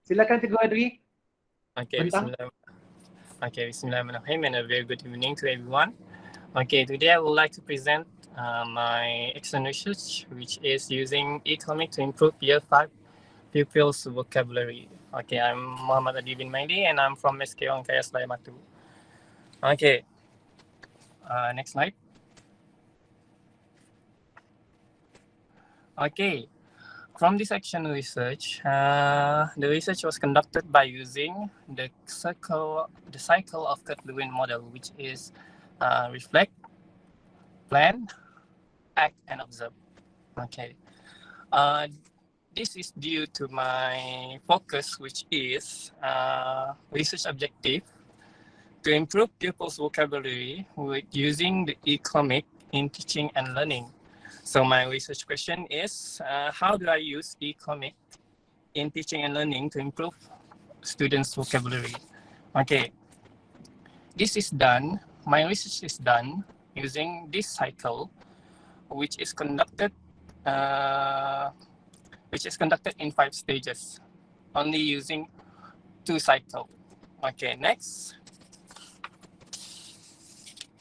Silakan Cikgu Adri. Okay, Bismillahirrahmanirrahim, and a very good evening to everyone. Okay, today I would like to present my external research, which is using economic to improve Year 5 pupils' vocabulary. Okay, I'm Muhammad Adri Bin Maili, and I'm from SK Langkah A-F SELAIR Matu. Okay, next slide. Okay, from this action research, the research was conducted by using the cycle of Kurt-Lewin model, which is reflect, plan, act, and observe. Okay, this is due to my focus, which is research objective to improve pupils' vocabulary with using the e-comic in teaching and learning. So my research question is, how do I use e-comic in teaching and learning to improve students' vocabulary? Okay, this is done, my research is done using this cycle, which is conducted in 5 stages, only using 2 cycles. Okay, next.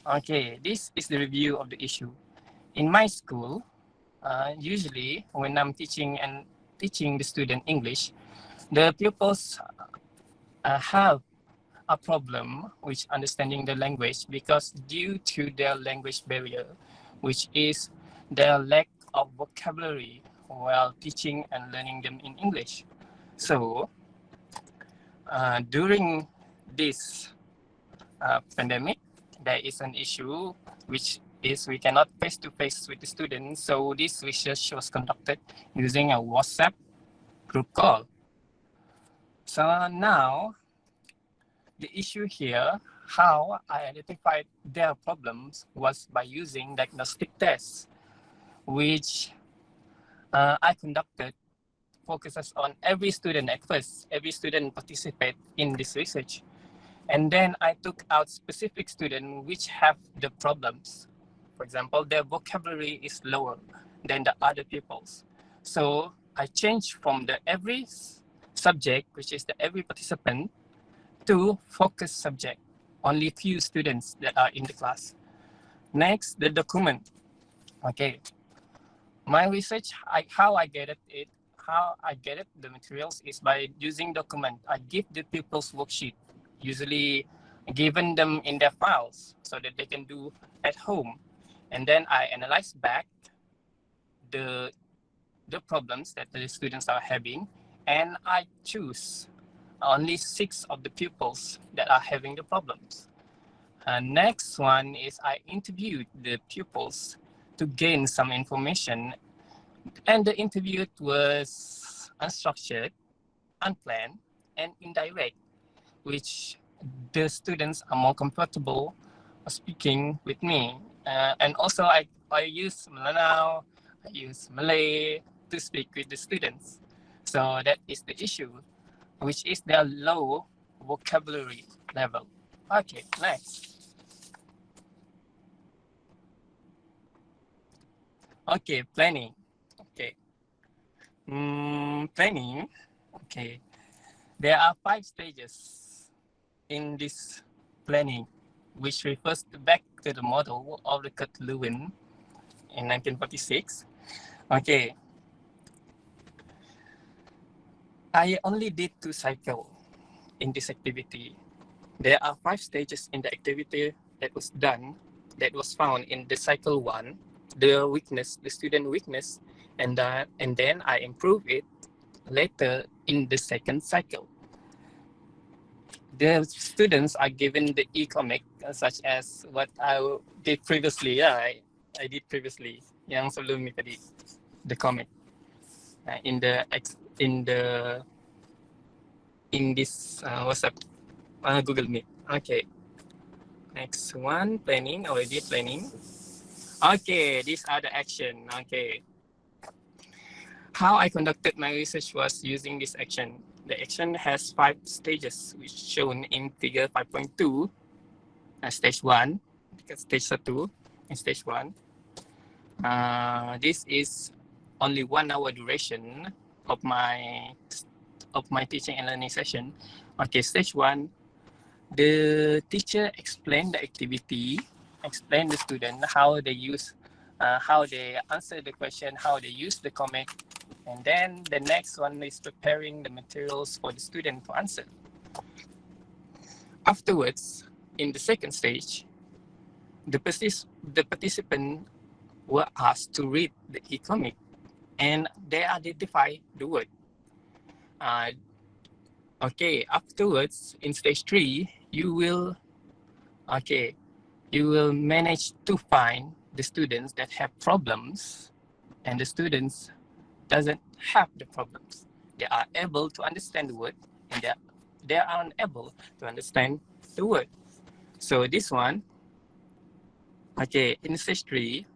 Okay, this is the review of the issue. In my school, usually when I'm teaching the student English, the pupils have a problem with understanding the language because due to their language barrier, which is their lack of vocabulary while teaching and learning them in English. So during this pandemic, there is an issue which is we cannot face-to-face with the students. So this research was conducted using a WhatsApp group call. So now, the issue here, how I identified their problems was by using diagnostic tests, which I conducted focuses on every student at first. Every student participate in this research. And then I took out specific students which have the problems. For example, their vocabulary is lower than the other pupils. So I changed from the every subject, which is the every participant, to focus subject, only few students that are in the class. Next, the document. Okay, my research, how I get it, the materials is by using document. I give the pupils worksheet, usually given them in their files so that they can do at home. And then I analyze back the problems that the students are having, and I choose only 6 of the pupils that are having the problems. Next one is I interviewed the pupils to gain some information, and the interview was unstructured, unplanned, and indirect, which the students are more comfortable speaking with me. And also I use Melanau, I use Malay to speak with the students. So that is the issue, which is their low vocabulary level. Okay, next. Okay, planning. Okay. Planning. Okay. There are 5 stages in this planning, which refers back to the model of the Kurt-Lewin in 1946. Okay. I only did 2 cycles in this activity. There are 5 stages in the activity that was done, that was found in the cycle 1, the weakness, the student weakness, and then I improve it later in the second cycle. The students are given the e-comic, such as what I did previously. Yeah, I did previously. Yang sebelum ni tadi, the comic in this WhatsApp, Google Meet. Okay. Next one, planning. Already planning. Okay, these are the action. Okay. How I conducted my research was using this action. The action has 5 stages, which shown in figure 5.2. Stage 1, stage 1, and stage 1. This is only 1 hour duration of my of my teaching and learning session. Okay, stage 1, the teacher explained the activity, explained the student how they use, how they answer the question, how they use the comment, and then the next one is preparing the materials for the student to answer. Afterwards, in the second stage, the participant were asked to read the e-comic and they identify the word. Okay, afterwards, in stage 3, you will manage to find the students that have problems and the students doesn't have the problems. They are able to understand the word and they are unable to understand the word. So this one, okay, in stage 3,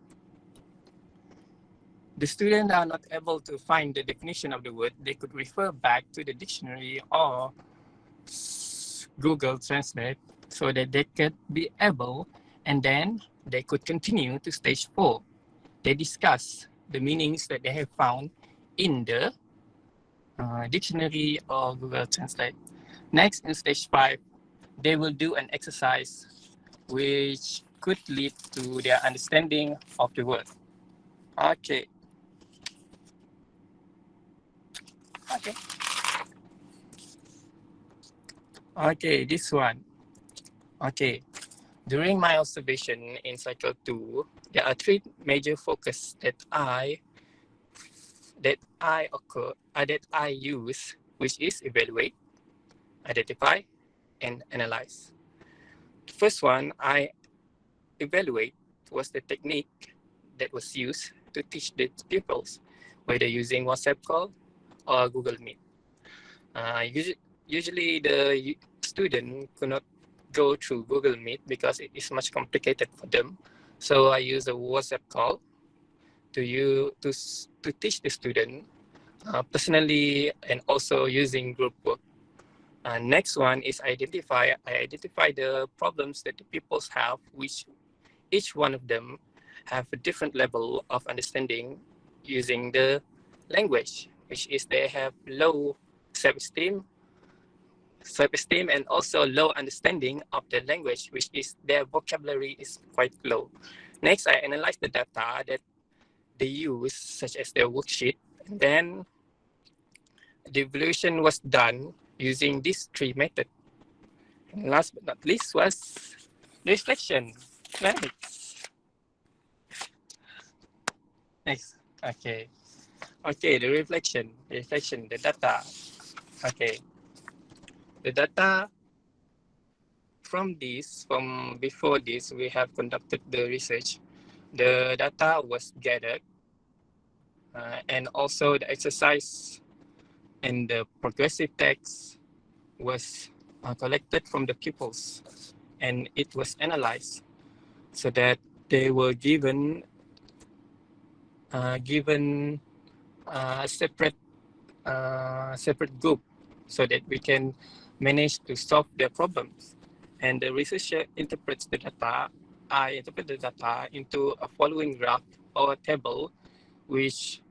the students are not able to find the definition of the word. They could refer back to the dictionary or Google Translate so that they could be able, and then they could continue to stage 4. They discuss the meanings that they have found in the dictionary or Google Translate. Next, in stage 5, they will do an exercise which could lead to their understanding of the word. Okay. Okay, this one. Okay. During my observation in cycle 2, there are 3 major focus that I use, which is evaluate, identify, and analyze. The first one I evaluate was the technique that was used to teach the pupils, whether using WhatsApp call or Google Meet. Usually the student could not go through Google Meet because it is much complicated for them. So I use a WhatsApp call to teach the student personally and also using group work. Next one is identify. I identify the problems that the pupils have, which each one of them have a different level of understanding using the language, which is they have low self-esteem and also low understanding of the language, which is their vocabulary is quite low. Next, I analyze the data that they use, such as their worksheet, and then the evaluation was done using these 3 methods. And last but not least was reflection. Next. Okay. Okay, the reflection, the data. Okay. The data from before this, we have conducted the research. The data was gathered and also the exercise and the progressive text was collected from the pupils and it was analyzed so that they were given a separate group so that we can manage to solve their problems. And the researcher interprets the data. I interpret the data into a following graph or table, which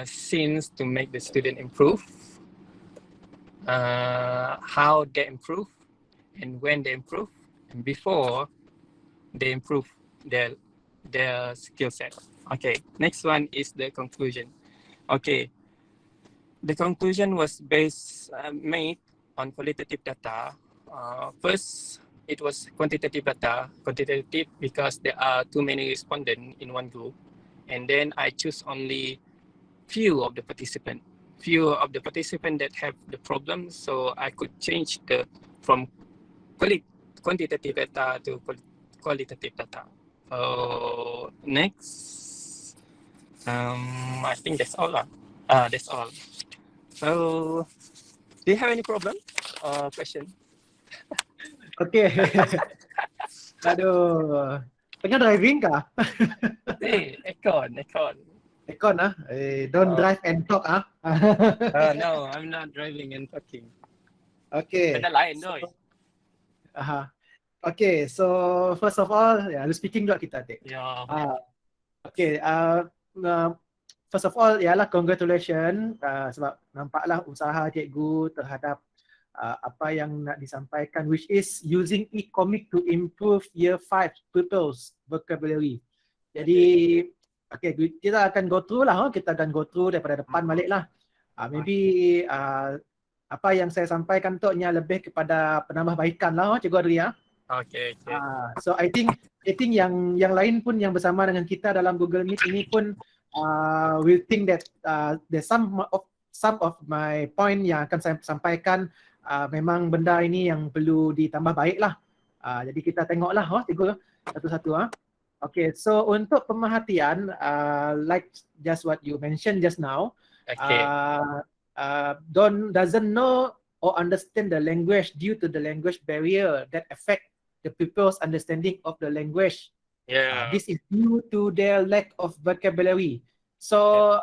seems to make the student improve, how they improve, and when they improve, and before they improve their skill set. Okay, next one is the conclusion. Okay, the conclusion was made on qualitative data. First, it was quantitative data. Quantitative because there are too many respondents in one group, and then I choose only few of the participants that have the problem, so I could change from quantitative data to qualitative data. So next, I think that's all. That's all. So, do you have any problem or question? Okay. Aduh. Tengah driving kah? Aircon. Aircon ah. Don't drive and talk ah. No, I'm not driving and talking. Okay. Benda lain doi. Okay, so first of all, lu speaking juga kita adik. Yeah. Okay, first of all, ialah congratulations sebab nampaklah usaha cikgu terhadap apa yang nak disampaikan, which is using e-comic to improve year 5 pupils vocabulary. Jadi, okay, kita akan go through lah, kita akan go through daripada depan balik lah. Maybe apa yang saya sampaikan tu hanya lebih kepada penambahbaikan lah, Cikgu Adri ya. Okay. So I think yang lain pun yang bersama dengan kita dalam Google Meet ini pun will think that there's some of my point yang akan saya sampaikan memang benda ini yang perlu ditambah baik lah. Jadi kita tengoklah cikgu satu-satu. Okay, so untuk pemerhatian, like just what you mentioned just now, doesn't know or understand the language due to the language barrier that affect the pupils' understanding of the language. This is due to their lack of vocabulary. So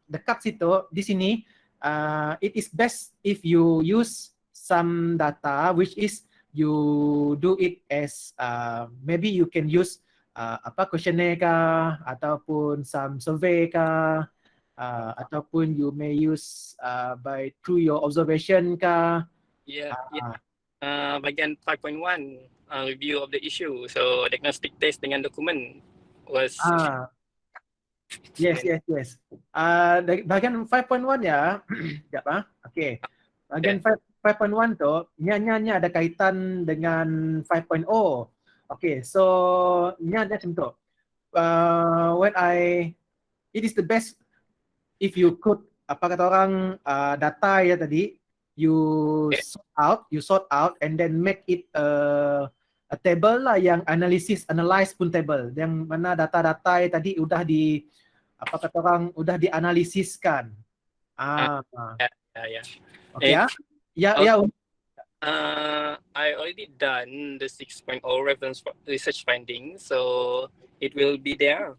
dekat situ di sini it is best if you use some data, which is you do it as maybe you can use questionnaire kah, ataupun some survey kah, ataupun you may use by through your observation kah. Bagian 5.1 review of the issue. So diagnostic test dengan dokumen was Yes. Bahagian 5.1 ya. Sekejap Okay. Bahagian 5.1 tu nya ada kaitan dengan 5.0. Okay, so nya macam tu. It is the best if you could apa kata orang data ya tadi you sort out and then make it a table lah yang analyze pun table yang mana data-data tadi udah dianalisiskan. Okay I already done the 6.0 reference research findings, so it will be there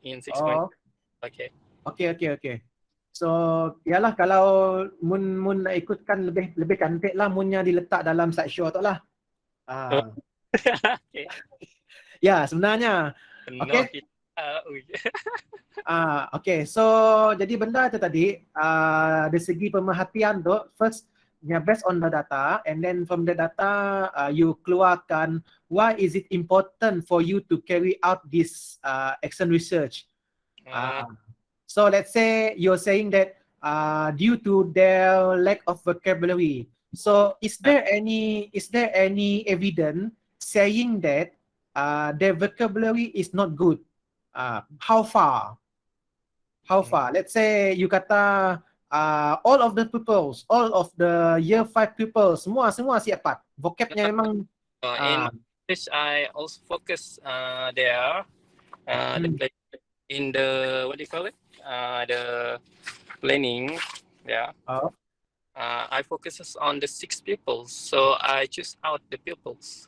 in 6.0. Okay. So yalah kalau mun nak ikutkan lebih cantik lah munnya diletak dalam slideshow tu lah. Okay. Ya, sebenarnya. Okay. Okay, so jadi benda tu tadi dari segi pemerhatian tu first based on the data, and then from the data you keluarkan why is it important for you to carry out this action research. So let's say you're saying that due to their lack of vocabulary, so is there any evidence saying that their vocabulary is not good? How far? Let's say you kata all of the pupils, all of the year 5 pupils, semua siap vocabnya memang. In this I also focus there in the what do you call it? The planning. I focuses on the 6 pupils, so I choose out the pupils.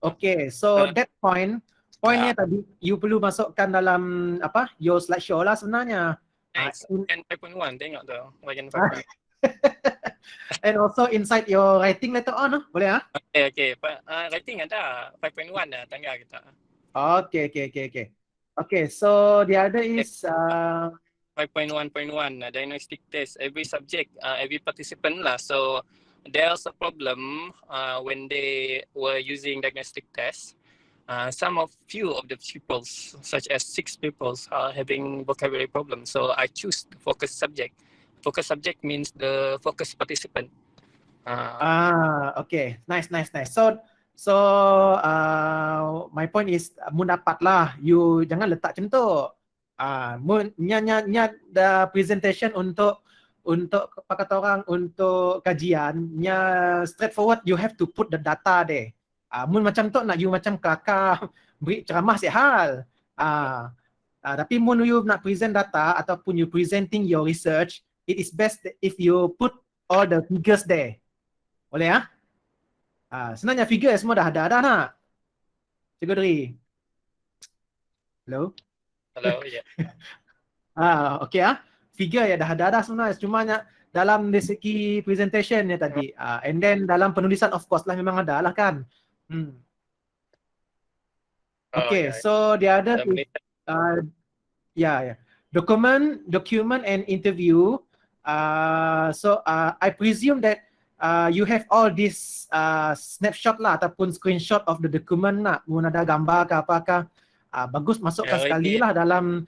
Okay, so that pointnya tadi you perlu masukkan dalam your slideshow lah sebenarnya. And 5.1 tengok tu bagian 5.1. And also inside your writing later on boleh Okay. Writing ada 5.1 dah tanggal kita. Okay, so the other is 5.1.1 diagnostic test every subject, every participant lah. So there's a problem when they were using diagnostic test. Few of the pupils, such as 6 pupils, are having vocabulary problems. So I choose the focus subject. Focus subject means the focus participant. Okay, nice. So my point is mun dapat lah, you jangan letak macam tu. Nya the presentation untuk apa kata orang untuk kajian nya straightforward, you have to put the data there. Mun macam tu nak you macam kelakar beri ceramah sehal. Tapi mun you nak present data ataupun you presenting your research, it is best if you put all the figures there. Boleh sebenarnya figure semua dah ada nak. Cikgu Adri. Hello, yeah. Okay figure ya dah ada sebenarnya, cuma dalam dari segi presentation ya tadi. And then dalam penulisan of course lah memang ada lah kan. Okay, so the other Yeah. Document and interview. So I presume that you have all this snapshot lah ataupun screenshot of the document lah. Mungkin ada gambar ke apakah. Bagus masukkan sekali lah dalam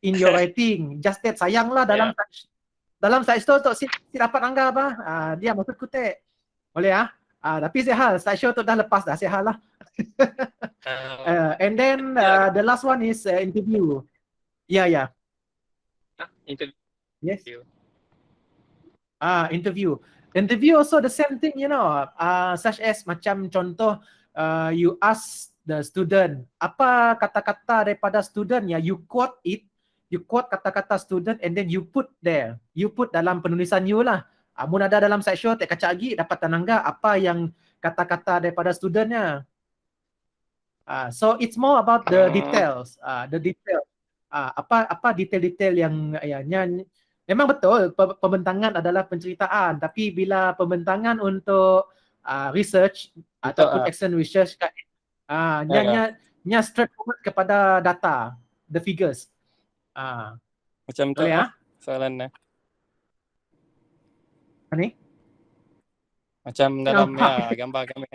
in your writing. Just that sayang lah dalam slideshow tu si dapat anggar apa. Dia maksud kutek. Boleh tapi sihat slideshow tu dah lepas dah sihat lah. And then the last one is interview. Yeah. Interview. Yes. Interview. Interview also the same thing, you know. Such as macam contoh, you ask the student apa kata-kata daripada student ya, you quote kata-kata student and then you put dalam penulisan you lah. Mun ada dalam slideshow tak kacak lagi dapat tanangga apa yang kata-kata daripada studentnya. So it's more about the details. Apa detail-detail yang memang betul pembentangan adalah penceritaan, tapi bila pembentangan untuk research ataupun action research nya straightforward kepada data, the figures. Macam tu soalan ni. Macam dalamnya gambar kami.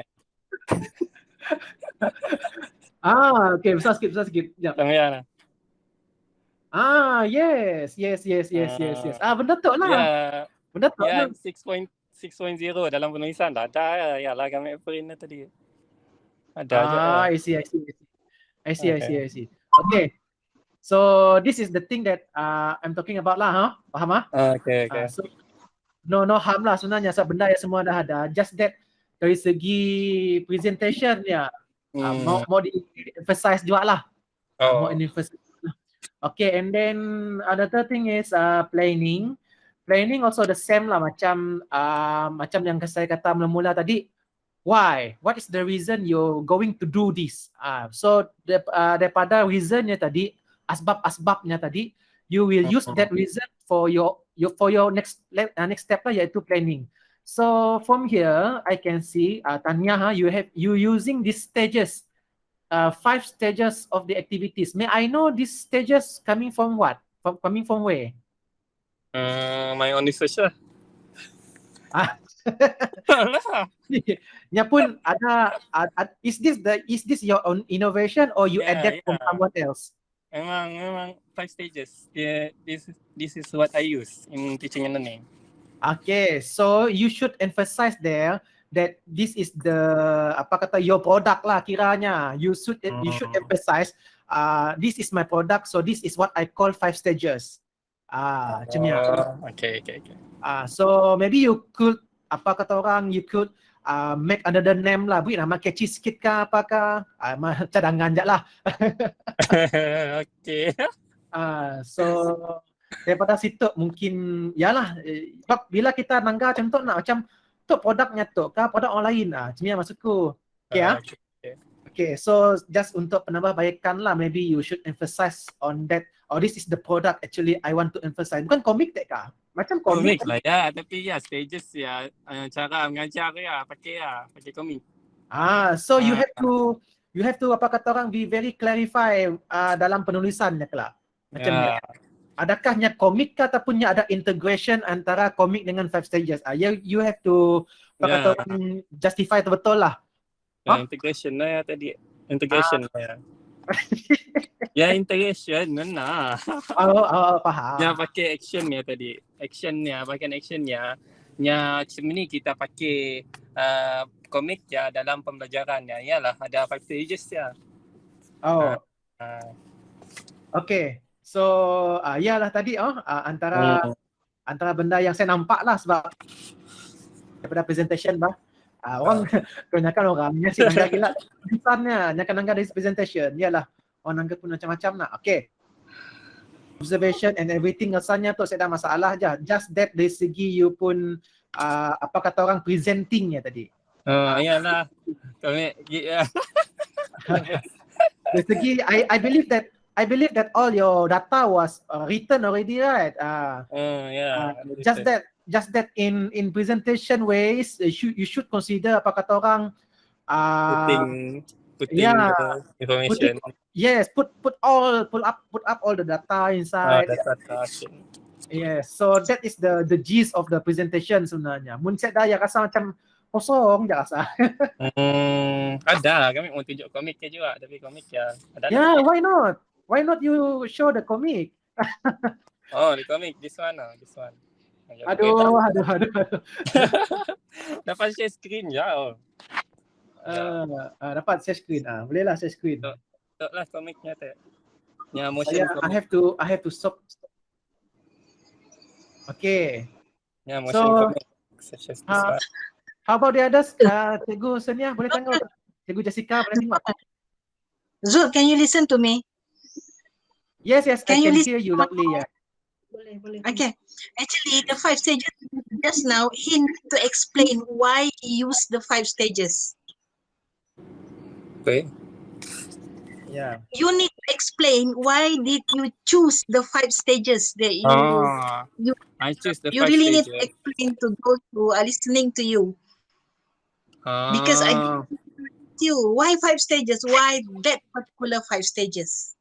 Okay, besar sikit. Sekejap. Yes. Benda tu lah. Benda tu lah. 6.0 dalam penulisan dah ada. Yalah kami print tadi. Ada je. I see. Okay. So this is the thing that I'm talking about lah, faham Okay. So no harm lah sebenarnya sebab benda yang semua dah ada. Just that dari segi presentation ya, mau di-emphasize juga lah. Mau di-emphasize. Okay, and then another thing is planning. Planning also the same lah macam yang saya kata mula-mula tadi. Why? What is the reason you're going to do this? So daripada reasonnya tadi, asbab-asbabnya tadi, you will use that reason for your next step lah, iaitu planning. So from here I can see Tanya, you using these stages. 5 stages of the activities. May I know these stages coming from what? Coming from where? My own research lah. Nya pun ada is this your own innovation or you adapt from someone else? Memang 5 stages. This is what I use in teaching and learning. Okay, so you should emphasize there that this is the your product lah kiranya. You should emphasize this is my product, so this is what I call 5 stages. Macam ni. Okay. So maybe you could you could make another name lah, beri nama catchy sikit ke apakah, cadangan je lah. Okay. So daripada situ mungkin yalah, bila kita nangga contoh nak macam tu produknya tu ke produk orang lain, macam ni maksudku. Okay, so just untuk penambahbaikan lah, maybe you should emphasize on that, or this is the product actually I want to emphasize. Bukan komik tak kah? Macam komik lah ya, tapi stages ya, cara mengajar ya, pakai komik. So you have to be very clarify dalam penulisannya kelak. Macam ni. Adakah nya komik ke ataupun nya ada integration antara komik dengan 5 stages? You have to justify tu betul lah. Integration lah ya tadi. Integration lah ya. Integration nah. Faham. Ya pakai action ya tadi. Pakai actionnya. Nya macam ni kita pakai komik ya dalam pembelajarannya. Yalah ada 5 stages ya. Okay. So yalah tadi antara benda yang saya nampak lah sebab daripada presentation orang kebanyakan orangnya sih nangga gila tulisannya nangga dari presentation yalah orang nangga pun macam-macam nak. Okay, observation and everything asalnya tu saya dah masalah je, just that dari segi you pun orang presentingnya tadi. Yalah kami dari segi I believe that all your data was written already, right? Just that in presentation ways, you should consider putting Yeah. the information. Yes, put up all the data inside. That's what question. Yes, so that is the gist of the presentation sebenarnya. Mun cek dah ya rasa macam kosong je rasa. Ada kami mau tunjuk komiknya juga, tapi komik ya ada. Yeah, why not? Why not you show the comic? Oh, the comic, this one. Aduh. Dapat share screen ya. Dapat share screen. Bolehlah share screen. Tok lah komiknya tu. Ya, motion I comic. have to stop. Okay. Ya, motion comic. Such as this one. How about the others? Cikgu Senia boleh tengok. Cikgu Jessica boleh tengok. Zul, can you listen to me? Yes, I Can you can listen? hear you loudly. Yeah. Boleh. Okay. Actually, the 5 stages just now, he need to explain why he used the 5 stages. Okay. Yeah. You need to explain why did you choose the 5 stages that you I choose the you 5 really need stages. to explain to those who are listening to you. Because I asked you why 5 stages, why that particular 5 stages.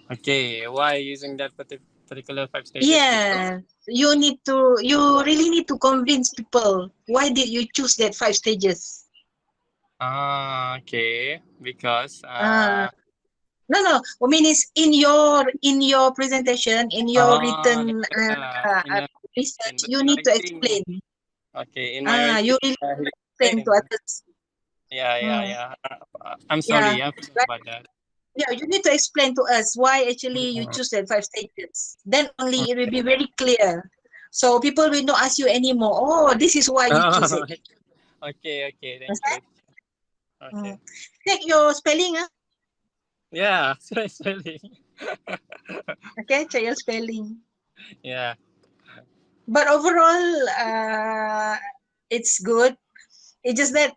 Okay, why using that particular 5 stages? Yeah, you really need to convince people why did you choose that 5 stages. Okay, because No, I mean it's in your presentation, in your written research, you need to explain. Okay, in my You really explain to others. Yeah. I'm sorry, I forgot about that. Yeah, you need to explain to us why actually you choose that 5 stages. Then only it will be very clear. So people will not ask you anymore. Oh, this is why you choose it. Okay, thank you. Okay. Check your spelling, Yeah, spelling. Okay, check your spelling. Yeah. But overall, it's good. It's just that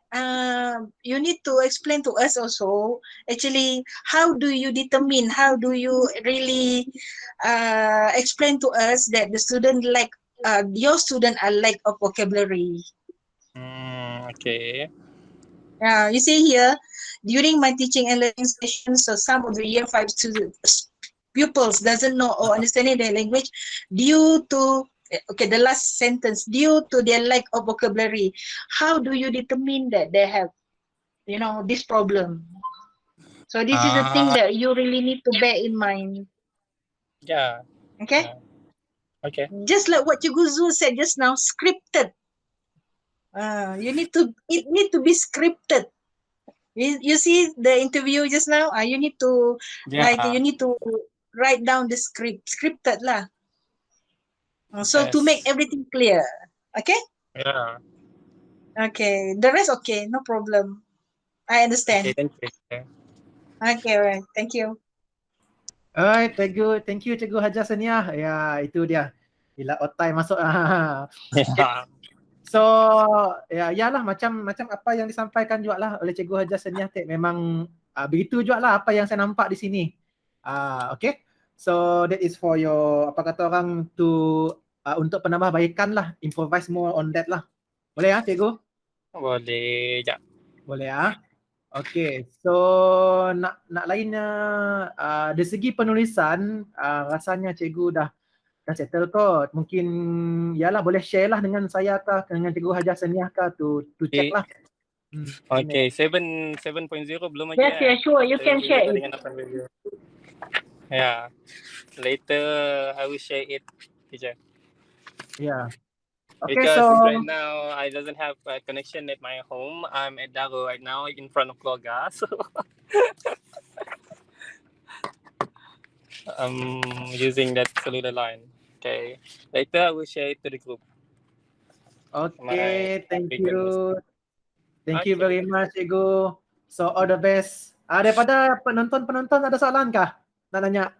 you need to explain to us also, actually, how do you determine, how do you really explain to us that the student your student are lack of vocabulary. Okay. You see here, during my teaching and learning sessions, so some of the year 5 pupils doesn't know or understanding their language due to, the last sentence, due to their lack of vocabulary. How do you determine that they have, this problem? So this is the thing that you really need to bear in mind. Yeah. Okay? Yeah. Okay. Just like what Cikgu Zul said just now, scripted. It need to be scripted. You see the interview just now? You need to you need to write down the scripted lah. So to make everything clear. Okay? Yeah. Okay. The rest okay, no problem. I understand. Okay, thank you. Okay, right. Thank you. Alright, thank you Cikgu Hajar Senia. Ya, itu dia. Bila otai masuk. Yeah. So, yalah macam apa yang disampaikan juga lah oleh Cikgu Hajar Senia. Memang begitu juga lah apa yang saya nampak di sini. Okay. So that is for your, apa kata orang, untuk penambahbaikan lah, improvise more on that lah. Boleh Cikgu? Boleh, ya. Boleh Okay, so nak lainnya dari segi penulisan, rasanya Cikgu dah settle kot. Mungkin yalah boleh share lah dengan saya kah, dengan Cikgu Hajar Senia kah to check lah. Okay, 7.0 belum aja. Yes, sure. You can share it. Yeah. Later I will share it, teacher. Yeah. Okay, Because so right now I doesn't have a connection at my home. I'm at Daro right now in front of Keluarga. So I'm using that cellular line. Okay. Later I will share it to the group. okay, thank you. Thank you very much, Cikgu. So all the best. Daripada penonton ada soalan kah? Nak nanya.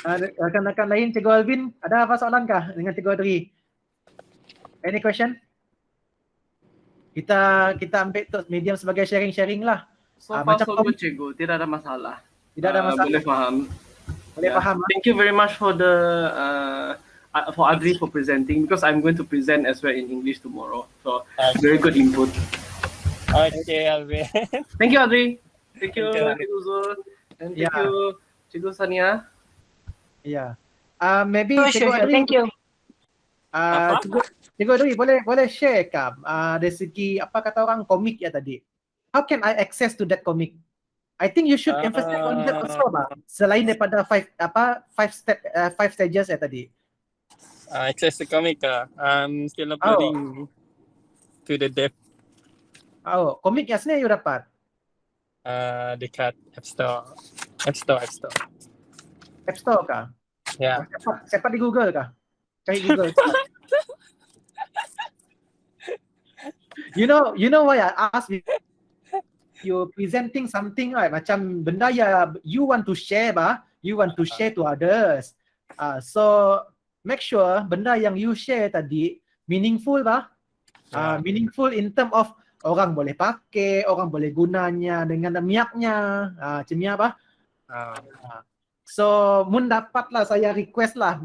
Rakan-rakan lain, Cikgu Alvin, ada apa soalan kah dengan Cikgu Adri? Any question? Kita ambil tu medium sebagai sharing lah. So far so good, Cikgu. Tidak ada masalah. Tidak ada masalah. Boleh faham. Boleh faham. Thank you very much for the for Adri for presenting, because I'm going to present as well in English tomorrow. So very good input. Okay, Alvin. Thank you, Adri. Thank you, Thank you. Cikgu Zul. And thank Yeah. you, Cikgu Sania. Yeah. Maybe Sure, Cikgu sure. Adri, Thank you. Apa? Cikgu Adri boleh share ke dari segi apa kata orang komik ya tadi? How can I access to that comic? I think you should emphasize on that also, bah. Selain daripada five stages ya tadi. Access the comic. I'm still uploading to the dev Oh, komik yang sebenarnya you dapat. dekat App Store. App Store kah? Yeah. Cepat di Google kah? Cari Google. You know why I ask you presenting something right? Macam benda ya you want to share bah, you want to share to others. So make sure benda yang you share tadi meaningful bah. Meaningful in term of orang boleh pakai, orang boleh gunanya dengan miaknya. Macam ni apa? So mun dapatlah saya request lah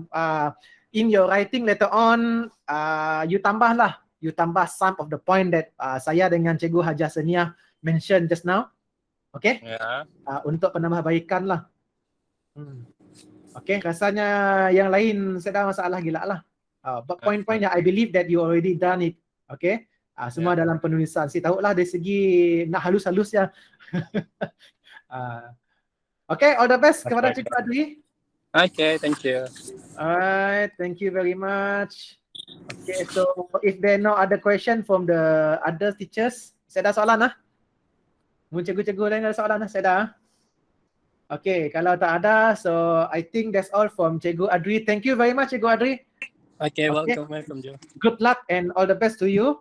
in your writing later on you tambah some of the point that saya dengan Cikgu Hajar Senia mention just now. Okay? Yeah. Untuk penambahbaikan lah. Okay, rasanya yang lain saya dah masalah gila lah. Point-point yang I believe that you already done it. Okay? Semua dalam penulisan. Si tahulah dari segi nak halus-halus ya. Okay, all the best kepada Cikgu Adri. Okay, thank you. Alright, thank you very much. Okay, so if there are no other question from the other teachers, saya dah soalan lah. Mungkin cikgu-cikgu lain ada soalan lah, saya dah. Okay, kalau tak ada, so I think that's all from Cikgu Adri. Thank you very much, Cikgu Adri. Okay, welcome, Joe. Good luck and all the best to you.